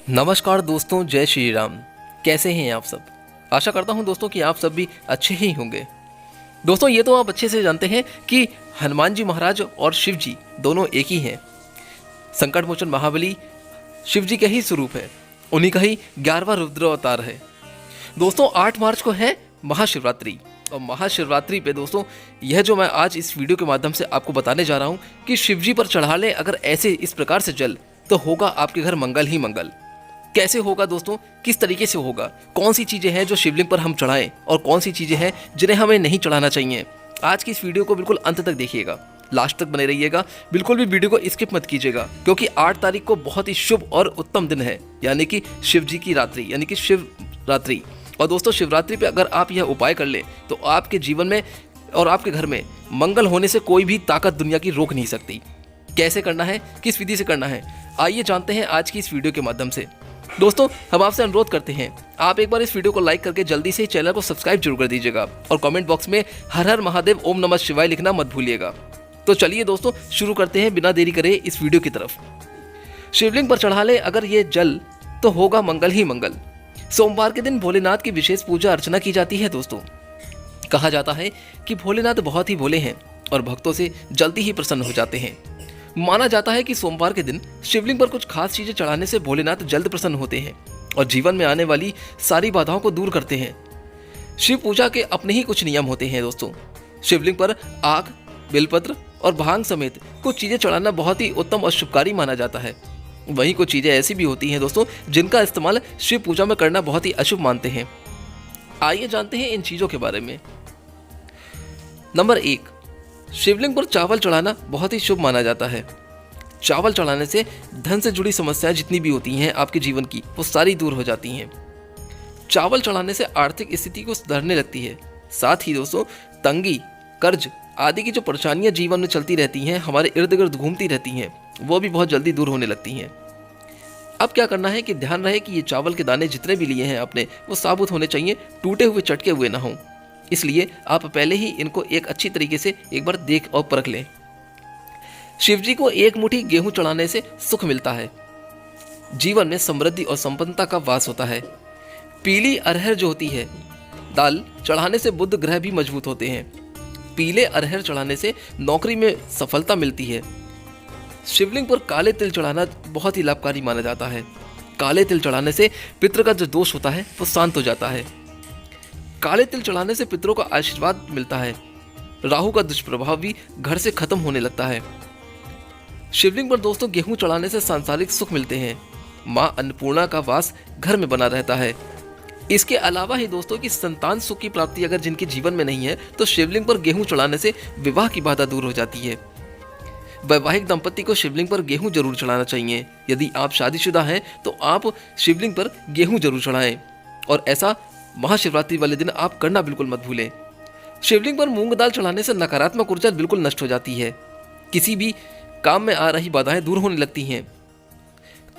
नमस्कार दोस्तों, जय श्री राम। कैसे हैं आप सब? आशा करता हूं दोस्तों कि आप सब भी अच्छे ही होंगे। दोस्तों, ये तो आप अच्छे से जानते हैं कि हनुमान जी महाराज और शिव जी दोनों एक ही हैं। संकट मोचन महाबली शिव जी के ही स्वरूप है, उन्हीं का ही 11वां रुद्र अवतार है। दोस्तों, 8 मार्च को है महाशिवरात्रि, और महाशिवरात्रि पे दोस्तों यह जो मैं आज इस वीडियो के माध्यम से आपको बताने जा रहा हूँ कि शिव जी पर चढ़ा लें अगर ऐसे इस प्रकार से जल, तो होगा आपके घर मंगल ही मंगल। कैसे होगा दोस्तों, किस तरीके से होगा, कौन सी चीज़ें हैं जो शिवलिंग पर हम चढ़ाएं और कौन सी चीज़ें हैं जिन्हें हमें नहीं चढ़ाना चाहिए। आज की इस वीडियो को बिल्कुल अंत तक देखिएगा, लास्ट तक बने रहिएगा, बिल्कुल भी वीडियो को स्किप मत कीजिएगा, क्योंकि 8 तारीख को बहुत ही शुभ और उत्तम दिन है, यानी कि शिव जी की रात्रि, यानी कि शिवरात्रि। और दोस्तों, शिवरात्रि पे अगर आप यह उपाय कर ले तो आपके जीवन में और आपके घर में मंगल होने से कोई भी ताकत दुनिया की रोक नहीं सकती। कैसे करना है, किस विधि से करना है, आइए जानते हैं आज की इस वीडियो के माध्यम से। दोस्तों, हम आपसे अनुरोध करते हैं, आप एक बार इस वीडियो को लाइक करके जल्दी से चैनल को सब्सक्राइब जरूर कर दीजिएगा और कमेंट बॉक्स में हर हर महादेव ओम नमः शिवाय लिखना मत भूलिएगा। तो चलिए दोस्तों, शुरू करते हैं बिना देरी करे इस वीडियो की तरफ। शिवलिंग पर चढ़ा ले अगर ये जल, तो होगा मंगल ही मंगल। सोमवार के दिन भोलेनाथ की विशेष पूजा अर्चना की जाती है। दोस्तों, कहा जाता है कि भोलेनाथ बहुत ही भोले हैं और भक्तों से जल्दी ही प्रसन्न हो जाते हैं। माना जाता है कि सोमवार के दिन शिवलिंग पर कुछ खास चीजें चढ़ाने से भोलेनाथ जल्द प्रसन्न होते हैं और जीवन में आने वाली सारी बाधाओं को दूर करते हैं। शिव पूजा के अपने ही कुछ नियम होते हैं। दोस्तों, शिवलिंग पर आग, बेलपत्र और भांग समेत कुछ चीजें चढ़ाना बहुत ही उत्तम और शुभकारी माना जाता है। वहीं कुछ चीजें ऐसी भी होती हैं दोस्तों, जिनका इस्तेमाल शिव पूजा में करना बहुत ही अशुभ मानते हैं। आइए जानते हैं इन चीजों के बारे में। नंबर 1, शिवलिंग पर चावल चढ़ाना बहुत ही शुभ माना जाता है। चावल चढ़ाने से धन से जुड़ी समस्याएं जितनी भी होती हैं आपके जीवन की, वो सारी दूर हो जाती हैं। चावल चढ़ाने से आर्थिक स्थिति को सुधरने लगती है। साथ ही दोस्तों, तंगी, कर्ज आदि की जो परेशानियां जीवन में चलती रहती हैं, हमारे इर्द गिर्द घूमती रहती हैं, वो भी बहुत जल्दी दूर होने लगती हैं। अब क्या करना है कि ध्यान रहे कि ये चावल के दाने जितने भी लिए हैं आपने, वो साबुत होने चाहिए, टूटे हुए चटके हुए ना हों। इसलिए आप पहले ही इनको एक अच्छी तरीके से एक बार देख और परख लें। शिव जी को 1 मुट्ठी गेहूं चढ़ाने से सुख मिलता है। जीवन में समृद्धि और संपन्नता का वास होता है। पीली अरहर जो होती है दाल, चढ़ाने से बुध ग्रह भी मजबूत होते हैं। पीले अरहर चढ़ाने से नौकरी में सफलता मिलती है। शिवलिंग पर काले तिल चढ़ाना बहुत ही लाभकारी माना जाता है। काले तिल चढ़ाने से पितृ का जो दोष होता है वो शांत हो जाता है। काले तिल चढ़ाने से पितरों का आशीर्वाद मिलता है। राहु का दुष्प्रभाव भी घर से खत्म होने लगता है। शिवलिंग पर दोस्तों गेहूं चढ़ाने से सांसारिक सुख मिलते हैं। मां अन्नपूर्णा का वास घर में बना रहता है। इसके अलावा ही दोस्तों की संतान सुख की प्राप्ति अगर जिनके जीवन में नहीं है, तो शिवलिंग पर गेहूं चढ़ाने से विवाह की बाधा दूर हो जाती है। वैवाहिक दंपति को शिवलिंग पर गेहूं जरूर चढ़ाना चाहिए। यदि आप शादीशुदा हैं तो आप शिवलिंग पर गेहूं जरूर चढ़ाएं, और ऐसा महाशिवरात्रि वाले दिन आप करना बिल्कुल मत भूलें। शिवलिंग पर मूंग दाल चढ़ाने से नकारात्मक ऊर्जा बिल्कुल नष्ट हो जाती है। किसी भी काम में आ रही बाधाएं दूर होने लगती हैं।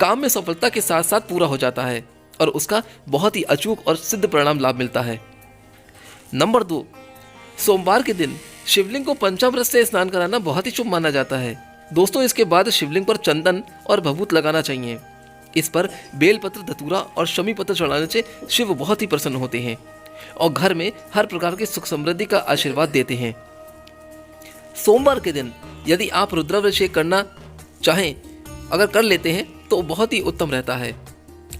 काम में सफलता के साथ साथ पूरा हो जाता है और उसका बहुत ही अचूक और सिद्ध परिणाम लाभ मिलता है। नंबर 2, सोमवार के दिन शिवलिंग को पंचामृत से स्नान कराना बहुत ही शुभ माना जाता है। दोस्तों, इसके बाद शिवलिंग पर चंदन और भभूत लगाना चाहिए। इस पर बेलपत्र, धतूरा और शमी पत्र चढ़ाने से शिव बहुत ही प्रसन्न होते हैं और घर में हर प्रकार की सुख समृद्धि का आशीर्वाद देते हैं। सोमवार के दिन यदि आप रुद्राभिषेक करना चाहें, अगर कर लेते हैं तो बहुत ही उत्तम रहता है।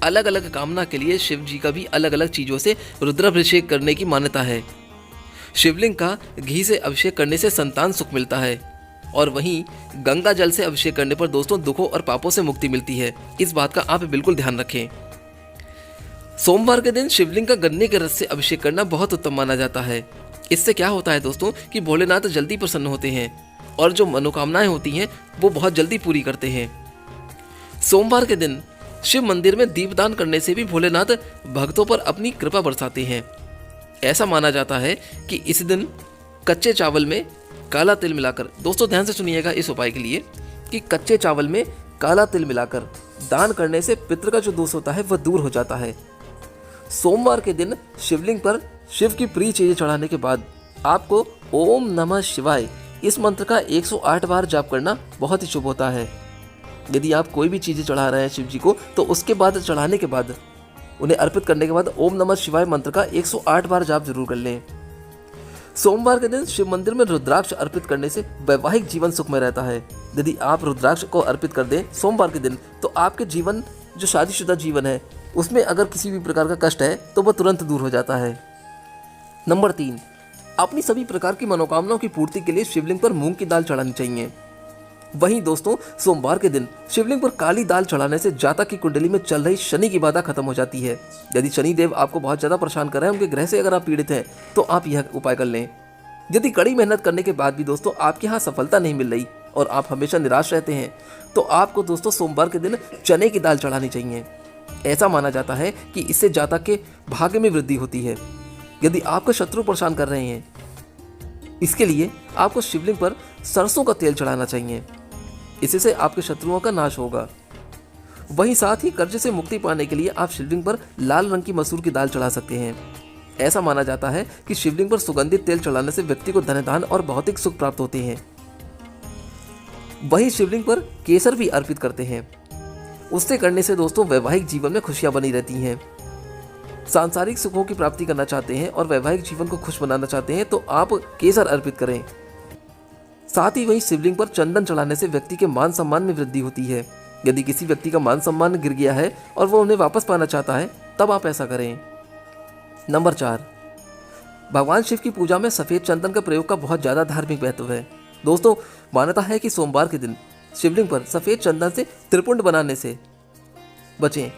अलग अलग कामना के लिए शिव जी का भी अलग अलग चीजों से रुद्राभिषेक करने की मान्यता है। शिवलिंग का घी से अभिषेक करने से संतान सुख मिलता है, और वहीं गंगा जल से अभिषेक करने पर दोस्तों दुखों और पापों से मुक्ति मिलती है। इस बात का आप बिल्कुल ध्यान रखें। सोमवार के दिन शिवलिंग का गन्ने के रस से अभिषेक करना बहुत उत्तम माना जाता है। इससे क्या होता है दोस्तों कि भोलेनाथ जल्दी प्रसन्न होते हैं और जो मनोकामनाएं होती हैं वो बहुत जल्दी पूरी करते हैं। सोमवार के दिन शिव मंदिर में दीपदान करने से भी भोलेनाथ भक्तों पर अपनी कृपा बरसाते हैं। ऐसा माना जाता है कि इस दिन कच्चे चावल में काला तिल मिलाकर, दोस्तों ध्यान से सुनिएगा इस उपाय के लिए, कि कच्चे चावल में काला तिल मिलाकर दान करने से पितृ का जो दोष होता है वह दूर हो जाता है। सोमवार के दिन शिवलिंग पर शिव की प्रिय चीजें चढ़ाने के बाद आपको ओम नमः शिवाय इस मंत्र का 108 बार जाप करना बहुत ही शुभ होता है। यदि आप कोई भी चीज़ें चढ़ा रहे हैं शिव जी को, तो उसके बाद चढ़ाने के बाद, उन्हें अर्पित करने के बाद ओम नमः शिवाय मंत्र का 108 बार जाप जरूर कर लें। सोमवार के दिन शिव मंदिर में रुद्राक्ष अर्पित करने से वैवाहिक जीवन सुखमय रहता है। यदि आप रुद्राक्ष को अर्पित कर दें सोमवार के दिन, तो आपके जीवन, जो शादीशुदा जीवन है, उसमें अगर किसी भी प्रकार का कष्ट है तो वह तुरंत दूर हो जाता है। नंबर 3, अपनी सभी प्रकार की मनोकामनाओं की पूर्ति के लिए शिवलिंग पर मूंग की दाल चढ़ानी चाहिए। वहीं दोस्तों, सोमवार के दिन शिवलिंग पर काली दाल चढ़ाने से जातक की कुंडली में चल रही शनि की बाधा खत्म हो जाती है। यदि शनि देव आपको बहुत ज़्यादा परेशान कर रहे हैं, उनके ग्रह से अगर आप पीड़ित हैं, तो आप यह उपाय कर लें। यदि कड़ी मेहनत करने के बाद भी दोस्तों आपके यहाँ सफलता नहीं मिल रही और आप हमेशा निराश रहते हैं, तो आपको दोस्तों सोमवार के दिन चने की दाल चढ़ानी चाहिए। ऐसा माना जाता है कि इससे जातक के भाग्य में वृद्धि होती है। यदि आपको शत्रु परेशान कर रहे हैं, इसके लिए आपको शिवलिंग पर सरसों का तेल चढ़ाना चाहिए। इससे आपके शत्रुओं का नाश होगा। वहीं साथ ही कर्ज से मुक्ति पाने के लिए आप शिवलिंग पर लाल रंग की मसूर की दाल चढ़ा सकते हैं। ऐसा माना जाता है कि शिवलिंग पर सुगंधित तेल चढ़ाने से व्यक्ति को धन धान और भौतिक सुख प्राप्त होते हैं। वहीं शिवलिंग पर केसर भी अर्पित करते हैं। उससे करने से दोस्तों वैवाहिक जीवन में खुशियां बनी रहती हैं। सांसारिक सुखों की प्राप्ति करना चाहते हैं और वैवाहिक जीवन को खुश बनाना चाहते हैं, तो आप केसर अर्पित करें। साथ ही वहीं शिवलिंग पर चंदन चढ़ाने से व्यक्ति के मान सम्मान में वृद्धि होती है। यदि किसी व्यक्ति का मान सम्मान गिर गया है और वो उन्हें वापस पाना चाहता है, तब आप ऐसा करें। नंबर 4, भगवान शिव की पूजा में सफेद चंदन का प्रयोग का बहुत ज्यादा धार्मिक महत्व है। दोस्तों, मान्यता है कि सोमवार के दिन शिवलिंग पर सफेद चंदन से त्रिपुंड बनाने से बचें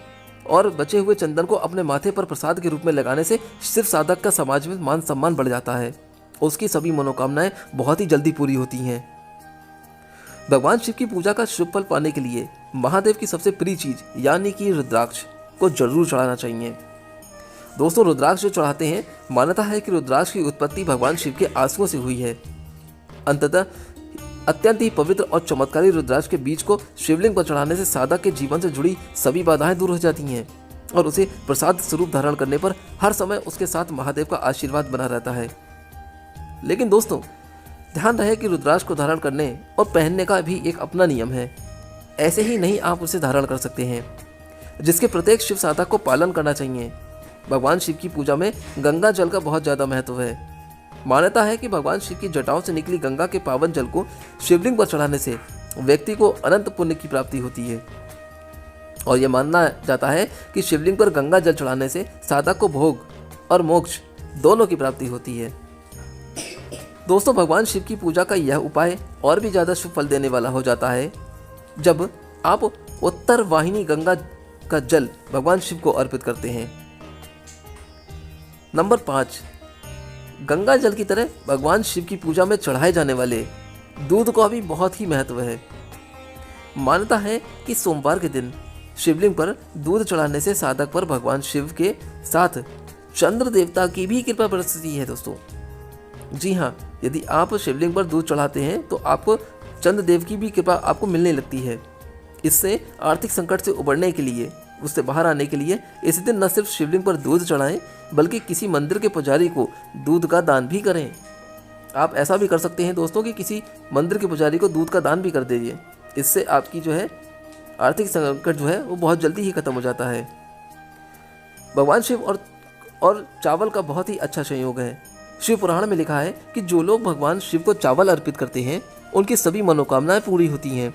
और बचे हुए चंदन को अपने माथे पर प्रसाद के रूप में लगाने से शिव साधक का समाज में मान सम्मान बढ़ जाता है। उसकी सभी मनोकामनाएं बहुत ही जल्दी पूरी होती हैं। भगवान शिव की पूजा का शुभ फल पाने के लिए महादेव की सबसे प्रिय चीज यानी कि रुद्राक्ष को जरूर चढ़ाना चाहिए। दोस्तों, रुद्राक्ष जो चढ़ाते हैं, मान्यता है कि रुद्राक्ष की उत्पत्ति भगवान शिव के आंसुओं से हुई है। अंततः अत्यंत ही पवित्र और चमत्कारी रुद्राक्ष के बीज को शिवलिंग पर चढ़ाने से साधक के जीवन से जुड़ी सभी बाधाएं दूर हो जाती हैं और उसे प्रसाद स्वरूप धारण करने पर हर समय उसके साथ महादेव का आशीर्वाद बना रहता है। लेकिन दोस्तों, ध्यान रहे कि रुद्राक्ष को धारण करने और पहनने का भी एक अपना नियम है। ऐसे ही नहीं आप उसे धारण कर सकते हैं, जिसके प्रत्येक शिव साधक को पालन करना चाहिए। भगवान शिव की पूजा में गंगा जल का बहुत ज़्यादा महत्व है। मान्यता है कि भगवान शिव की जटाओं से निकली गंगा के पावन जल को शिवलिंग पर चढ़ाने से व्यक्ति को अनंत पुण्य की प्राप्ति होती है और यह माना जाता है कि शिवलिंग पर गंगा जल चढ़ाने से साधक को भोग और मोक्ष दोनों की प्राप्ति होती है। दोस्तों, भगवान शिव की पूजा का यह उपाय और भी ज़्यादा शुभ फल देने वाला हो जाता है जब आप उत्तर वाहिनी गंगा का जल भगवान शिव को अर्पित करते हैं। नंबर 5, गंगा जल की तरह भगवान शिव की पूजा में चढ़ाए जाने वाले दूध का भी बहुत ही महत्व है। मान्यता है कि सोमवार के दिन शिवलिंग पर दूध चढ़ाने से साधक पर भगवान शिव के साथ चंद्र देवता की भी कृपा बरसती है। दोस्तों, जी हाँ, यदि आप शिवलिंग पर दूध चढ़ाते हैं तो आपको चंद्र देव की भी कृपा आपको मिलने लगती है। इससे आर्थिक संकट से उबरने के लिए, उससे बाहर आने के लिए इस दिन न सिर्फ शिवलिंग पर दूध चढ़ाएं, बल्कि किसी मंदिर के पुजारी को दूध का दान भी करें। आप ऐसा भी कर सकते हैं दोस्तों कि किसी मंदिर के पुजारी को दूध का दान भी कर दीजिए। इससे आपकी जो है आर्थिक संकट जो है वो बहुत जल्दी ही खत्म हो जाता है। भगवान शिव और चावल का बहुत ही अच्छा संयोग है। शिव पुराण में लिखा है कि जो लोग भगवान शिव को चावल अर्पित करते हैं उनकी सभी मनोकामनाएं पूरी होती हैं।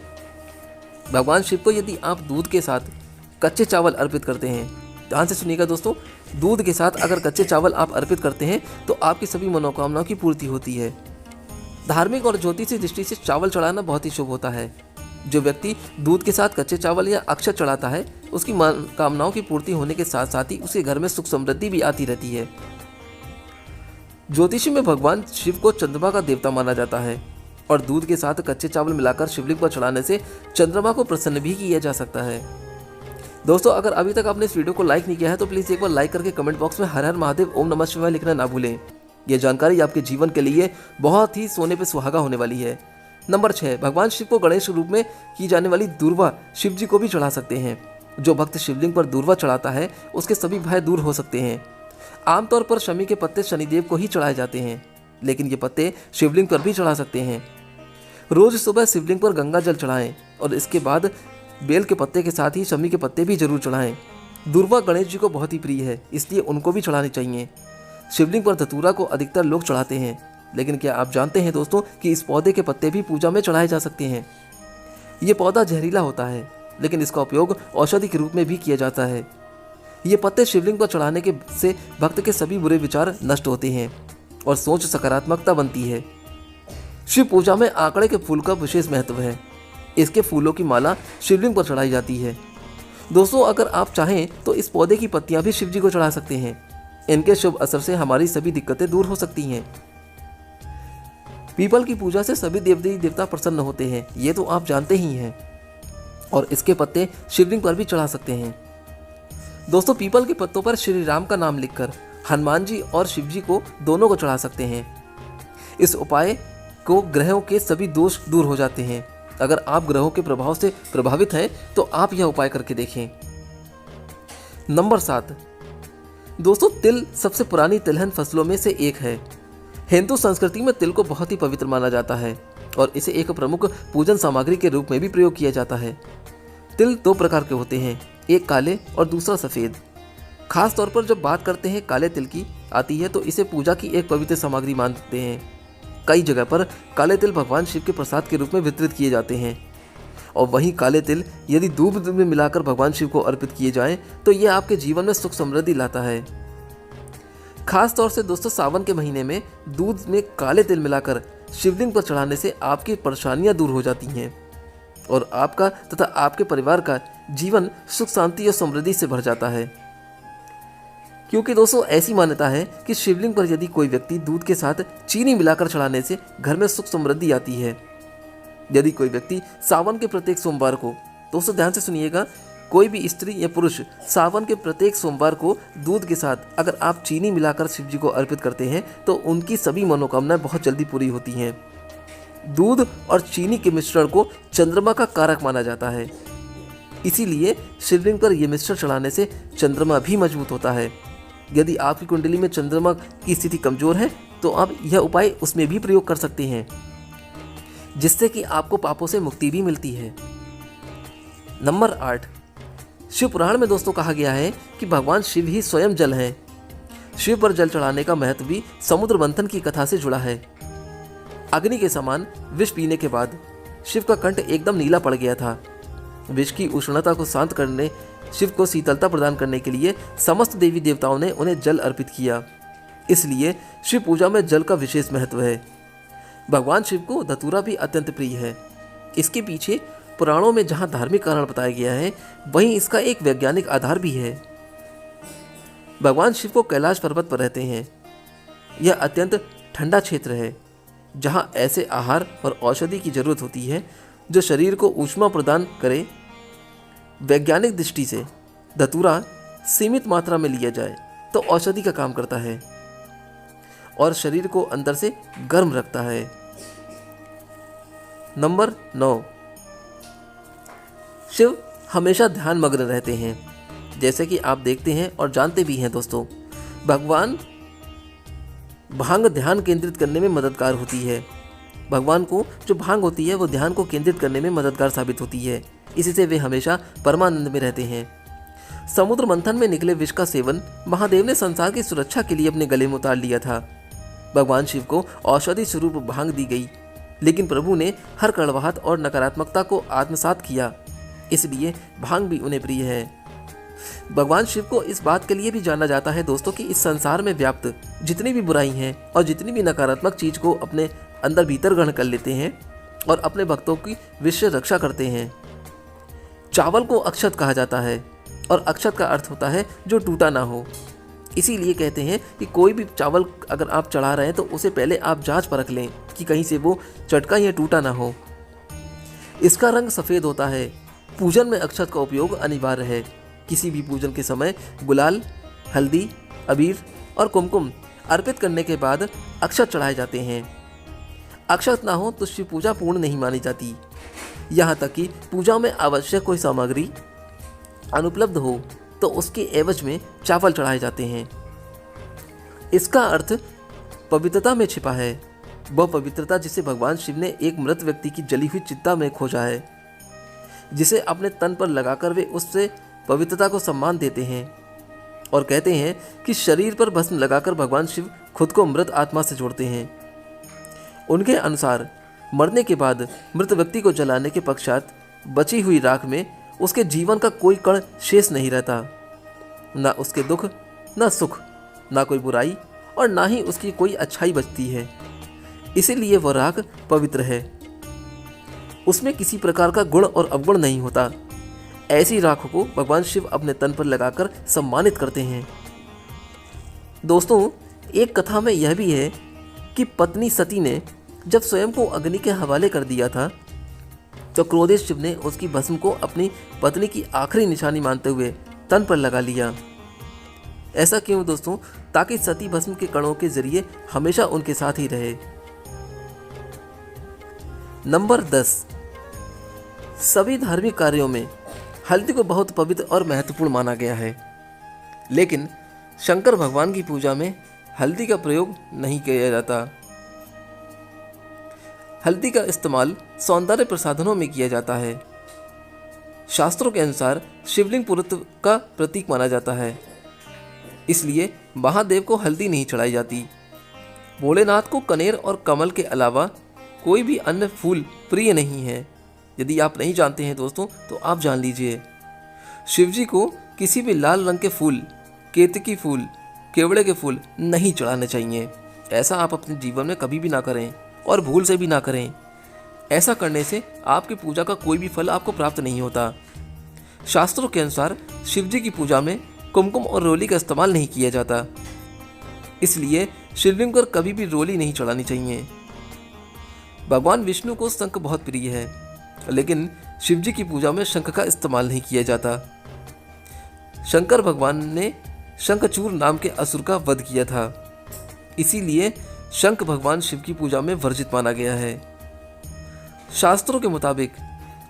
भगवान शिव को यदि आप दूध के साथ कच्चे चावल अर्पित करते हैं, ध्यान से सुनिएगा दोस्तों, दूध के साथ अगर कच्चे चावल आप अर्पित करते हैं तो आपकी सभी मनोकामनाओं की पूर्ति होती है। धार्मिक और ज्योतिषी दृष्टि से चावल चढ़ाना बहुत ही शुभ होता है। जो व्यक्ति दूध के साथ कच्चे चावल या अक्षत चढ़ाता है, उसकी मनोकामनाओं की पूर्ति होने के साथ साथ ही उसके घर में सुख समृद्धि भी आती रहती है। ज्योतिषी में भगवान शिव को चंद्रमा का देवता माना जाता है और दूध के साथ कच्चे चावल मिलाकर शिवलिंग पर चढ़ाने से चंद्रमा को प्रसन्न भी किया जा सकता है। दोस्तों, अगर अभी तक आपने इस वीडियो को लाइक नहीं किया है तो प्लीज़ एक बार लाइक करके कमेंट बॉक्स में हर हर महादेव ओम नमः शिवाय लिखना ना भूलें। यह जानकारी आपके जीवन के लिए बहुत ही सोने पे सुहागा होने वाली है। नंबर 6, भगवान शिव को गणेश रूप में की जाने वाली दूर्वा शिव जी को भी चढ़ा सकते हैं। जो भक्त शिवलिंग पर दूर्वा चढ़ाता है उसके सभी भय दूर हो सकते हैं। आमतौर पर शमी के पत्ते शनिदेव को ही चढ़ाए जाते हैं, लेकिन ये पत्ते शिवलिंग पर भी चढ़ा सकते हैं। रोज सुबह शिवलिंग पर गंगा जल चढ़ाएं और इसके बाद बेल के पत्ते के साथ ही शमी के पत्ते भी जरूर चढ़ाएं। दूर्वा गणेश जी को बहुत ही प्रिय है, इसलिए उनको भी चढ़ाने चाहिए। शिवलिंग पर धतूरा को अधिकतर लोग चढ़ाते हैं, लेकिन क्या आप जानते हैं दोस्तों कि इस पौधे के पत्ते भी पूजा में चढ़ाए जा सकते हैं। ये पौधा जहरीला होता है, लेकिन इसका उपयोग औषधि के रूप में भी किया जाता है। ये पत्ते शिवलिंग पर चढ़ाने के से भक्त के सभी बुरे विचार नष्ट होते हैं और सोच सकारात्मकता बनती है। शिव पूजा में आंकड़े के फूल का विशेष महत्व है। इसके फूलों की माला शिवलिंग पर चढ़ाई जाती है। दोस्तों, अगर आप चाहें तो इस पौधे की पत्तियां भी शिव जी को चढ़ा सकते हैं। इनके शुभ असर से हमारी सभी दिक्कतें दूर हो सकती हैं। पीपल की पूजा से सभी देवी देवता प्रसन्न होते हैं, ये तो आप जानते ही हैं, और इसके पत्ते शिवलिंग पर भी चढ़ा सकते हैं। दोस्तों, पीपल के पत्तों पर श्री राम का नाम लिखकर हनुमान जी और शिव जी को दोनों को चढ़ा सकते हैं। इस उपाय को ग्रहों के सभी दोष दूर हो जाते हैं। अगर आप ग्रहों के प्रभाव से प्रभावित हैं तो आप यह उपाय करके देखें। नंबर 7, दोस्तों, तिल सबसे पुरानी तिलहन फसलों में से एक है। हिंदू संस्कृति में तिल को बहुत ही पवित्र माना जाता है और इसे एक प्रमुख पूजन सामग्री के रूप में भी प्रयोग किया जाता है। तिल 2 प्रकार के होते हैं, एक काले और दूसरा सफ़ेद। खास तौर पर जब बात करते हैं काले तिल की आती है तो इसे पूजा की एक पवित्र सामग्री मानते हैं। कई जगह पर काले तिल भगवान शिव के प्रसाद के रूप में वितरित किए जाते हैं, और वहीं काले तिल यदि दूध में मिलाकर भगवान शिव को अर्पित किए जाएं तो यह आपके जीवन में सुख समृद्धि लाता है। खास तौर से दोस्तों, सावन के महीने में दूध में काले तिल मिलाकर शिवलिंग पर चढ़ाने से आपकी परेशानियां दूर हो जाती हैं और आपका तथा आपके परिवार का जीवन सुख शांति और समृद्धि से भर जाता है। क्योंकि दोस्तों, ऐसी मान्यता है कि शिवलिंग पर यदि कोई व्यक्ति दूध के साथ चीनी मिलाकर चढ़ाने से घर में सुख समृद्धि आती है। यदि कोई व्यक्ति सावन के प्रत्येक सोमवार को, दोस्तों ध्यान से सुनिएगा, कोई भी स्त्री या पुरुष सावन के प्रत्येक सोमवार को दूध के साथ अगर आप चीनी मिलाकर शिव जी को अर्पित करते हैं तो उनकी सभी मनोकामनाएं बहुत जल्दी पूरी होती हैं। दूध और चीनी के मिश्रण को चंद्रमा का कारक माना जाता है, इसीलिए शिवलिंग पर यह मिश्रण चढ़ाने से चंद्रमा भी मजबूत होता है। यदि आपकी कुंडली में चंद्रमा की स्थिति कमजोर है तो आप यह उपाय उसमें भी प्रयोग कर सकते हैं, जिससे कि आपको पापों से मुक्ति भी मिलती है। नंबर 8, शिव पुराण में दोस्तों कहा गया है कि भगवान शिव ही स्वयं जल हैं। शिव पर जल चढ़ाने का महत्व भी समुद्र मंथन की कथा से जुड़ा है। अग्नि के समान विष पीने के बाद शिव का कंठ एकदम नीला पड़ गया था। विष की उष्णता को शांत करने, शिव को शीतलता प्रदान करने के लिए समस्त देवी देवताओं ने उन्हें जल अर्पित किया। इसलिए शिव पूजा में जल का विशेष महत्व है। भगवान शिव को धतूरा भी अत्यंत प्रिय है। इसके पीछे पुराणों में जहां धार्मिक कारण बताया गया है, वहीं इसका एक वैज्ञानिक आधार भी है। भगवान शिव को कैलाश पर्वत पर रहते हैं। यह अत्यंत ठंडा क्षेत्र है, जहां ऐसे आहार और औषधि की जरूरत होती है जो शरीर को ऊष्मा प्रदान करे। वैज्ञानिक दृष्टि से धतूरा सीमित मात्रा में लिया जाए तो औषधि का काम करता है और शरीर को अंदर से गर्म रखता है। नंबर 9, शिव हमेशा ध्यान मग्न रहते हैं। जैसे कि आप देखते हैं और जानते भी हैं दोस्तों, भगवान भांग ध्यान केंद्रित करने में मददगार होती है। भगवान को जो भांग होती है वो ध्यान को केंद्रित करने में मददगार साबित होती है। इसी से वे हमेशा परमानंद में रहते हैं। समुद्र मंथन में निकले विष का सेवन महादेव ने संसार की सुरक्षा के लिए अपने गले में उतार लिया था। भगवान शिव को औषधि स्वरूप भांग दी गई, लेकिन प्रभु ने हर कड़वाहट और नकारात्मकता को आत्मसात किया, इसलिए भांग भी उन्हें प्रिय है। भगवान शिव को इस बात के लिए भी जाना जाता है दोस्तों कि इस संसार में व्याप्त जितनी भी बुराई हैं और जितनी भी नकारात्मक चीज को अपने अंदर भीतर ग्रहण कर लेते हैं और अपने भक्तों की विश्व रक्षा करते हैं। चावल को अक्षत कहा जाता है और अक्षत का अर्थ होता है जो टूटा ना हो। इसीलिए कहते हैं कि कोई भी चावल अगर आप चढ़ा रहे हैं तो उसे पहले आप जांच परख लें कि कहीं से वो चटका या टूटा ना हो। इसका रंग सफ़ेद होता है। पूजन में अक्षत का उपयोग अनिवार्य है। किसी भी पूजन के समय गुलाल, हल्दी, अबीर और कुमकुम अर्पित करने के बाद अक्षत चढ़ाए जाते हैं। अक्षत ना हो तो शिव पूजा पूर्ण नहीं मानी जाती। यहाँ तक कि पूजा में आवश्यक कोई सामग्री अनुपलब्ध हो तो उसके एवज में चावल चढ़ाए जाते हैं। इसका अर्थ पवित्रता में छिपा है, वह पवित्रता जिसे भगवान शिव ने एक मृत व्यक्ति की जली हुई चिता में खोजा है। जिसे अपने तन पर लगाकर वे उससे पवित्रता को सम्मान देते हैं और कहते हैं कि शरीर पर भस्म लगाकर भगवान शिव खुद को मृत आत्मा से जोड़ते हैं। उनके अनुसार मरने के बाद मृत व्यक्ति को जलाने के पश्चात बची हुई राख में उसके जीवन का कोई कण शेष नहीं रहता, ना उसके दुख, ना सुख, ना कोई बुराई और ना ही उसकी कोई अच्छाई बचती है। इसीलिए वह राख पवित्र है। उसमें किसी प्रकार का गुण और अवगुण नहीं होता। ऐसी राख को भगवान शिव अपने तन पर लगाकर सम्मानित करते हैं। दोस्तों, एक कथा में यह भी है कि पत्नी सती ने जब स्वयं को अग्नि के हवाले कर दिया था तो क्रोधित शिव ने उसकी भस्म को अपनी पत्नी की आखिरी निशानी मानते हुए तन पर लगा लिया। ऐसा क्यों दोस्तों? ताकि सती भस्म के कणों के जरिए हमेशा उनके साथ ही रहे। नंबर 10, सभी धार्मिक कार्यों में हल्दी को बहुत पवित्र और महत्वपूर्ण माना गया है, लेकिन शंकर भगवान की पूजा में हल्दी का प्रयोग नहीं किया जाता। हल्दी का इस्तेमाल सौंदर्य प्रसाधनों में किया जाता है। शास्त्रों के अनुसार शिवलिंग पुरुषत्व का प्रतीक माना जाता है, इसलिए महादेव को हल्दी नहीं चढ़ाई जाती। भोलेनाथ को कनेर और कमल के अलावा कोई भी अन्य फूल प्रिय नहीं है। यदि आप नहीं जानते हैं दोस्तों तो आप जान लीजिए। शिवजी को किसी भी लाल रंग के फूल, केतकी फूल, केवड़े के फूल नहीं चढ़ाने चाहिए। ऐसा आप अपने जीवन में कभी भी ना करें और भूल से भी ना करें। ऐसा करने से आपकी पूजा का कोई भी फल आपको प्राप्त नहीं होता। शास्त्रों के अनुसार शिवजी की पूजा में कुमकुम और रोली का इस्तेमाल नहीं किया जाता, इसलिए शिवलिंग पर कभी भी रोली नहीं चढ़ानी चाहिए। भगवान विष्णु को शंख बहुत प्रिय है, लेकिन शिवजी की पूजा में शंख का इस्तेमाल नहीं किया जाता। शंकर भगवान ने शंखचूर नाम के असुर का वध किया था, इसीलिए शंख भगवान शिव की पूजा में वर्जित माना गया है। शास्त्रों के मुताबिक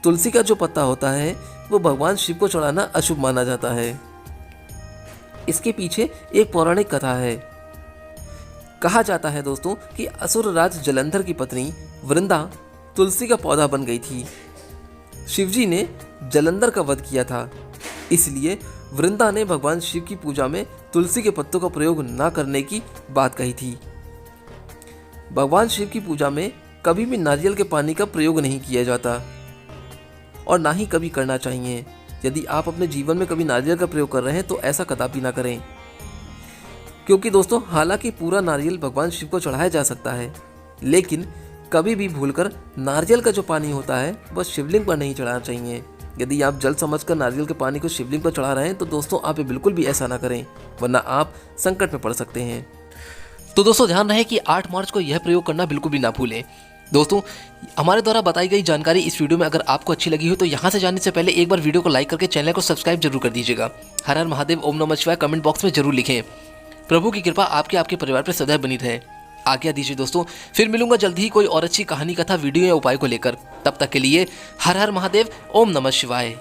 तुलसी का जो पत्ता होता है वो भगवान शिव को चढ़ाना अशुभ माना जाता है। इसके पीछे एक पौराणिक कथा है। कहा जाता है दोस्तों कि असुर राज जलंधर की पत्नी वृंदा तुलसी का पौधा बन गई थी। शिवजी ने जलंधर का वध किया था, इसलिए वृंदा ने भगवान शिव की पूजा में तुलसी के पत्तों का प्रयोग न करने की बात कही थी। भगवान शिव की पूजा में कभी भी नारियल के पानी का प्रयोग नहीं किया जाता और ना ही कभी करना चाहिए। यदि आप अपने जीवन में कभी नारियल का प्रयोग कर रहे हैं तो ऐसा कदापि ना करें, क्योंकि दोस्तों हालांकि पूरा नारियल भगवान शिव को चढ़ाया जा सकता है, लेकिन कभी भी भूलकर नारियल का जो पानी होता है वह शिवलिंग पर नहीं चढ़ाना चाहिए। यदि आप जल समझकर नारियल के पानी को शिवलिंग पर चढ़ा रहे हैं तो दोस्तों आप बिल्कुल भी ऐसा ना करें, वरना आप संकट में पड़ सकते हैं। तो दोस्तों ध्यान रहे कि 8 मार्च को यह प्रयोग करना बिल्कुल भी ना भूलें। दोस्तों, हमारे द्वारा बताई गई जानकारी इस वीडियो में अगर आपको अच्छी लगी हो तो यहाँ से जाने से पहले एक बार वीडियो को लाइक करके चैनल को सब्सक्राइब जरूर कर दीजिएगा। हर हर महादेव, ओम नमः शिवाय कमेंट बॉक्स में जरूर लिखें। प्रभु की कृपा आपके परिवार पर सदैव बनी रहे। आज्ञा दीजिए दोस्तों, फिर मिलूंगा जल्द ही कोई और अच्छी कहानी, कथा, वीडियो या उपाय को लेकर। तब तक के लिए हर हर महादेव, ओम नमः शिवाय।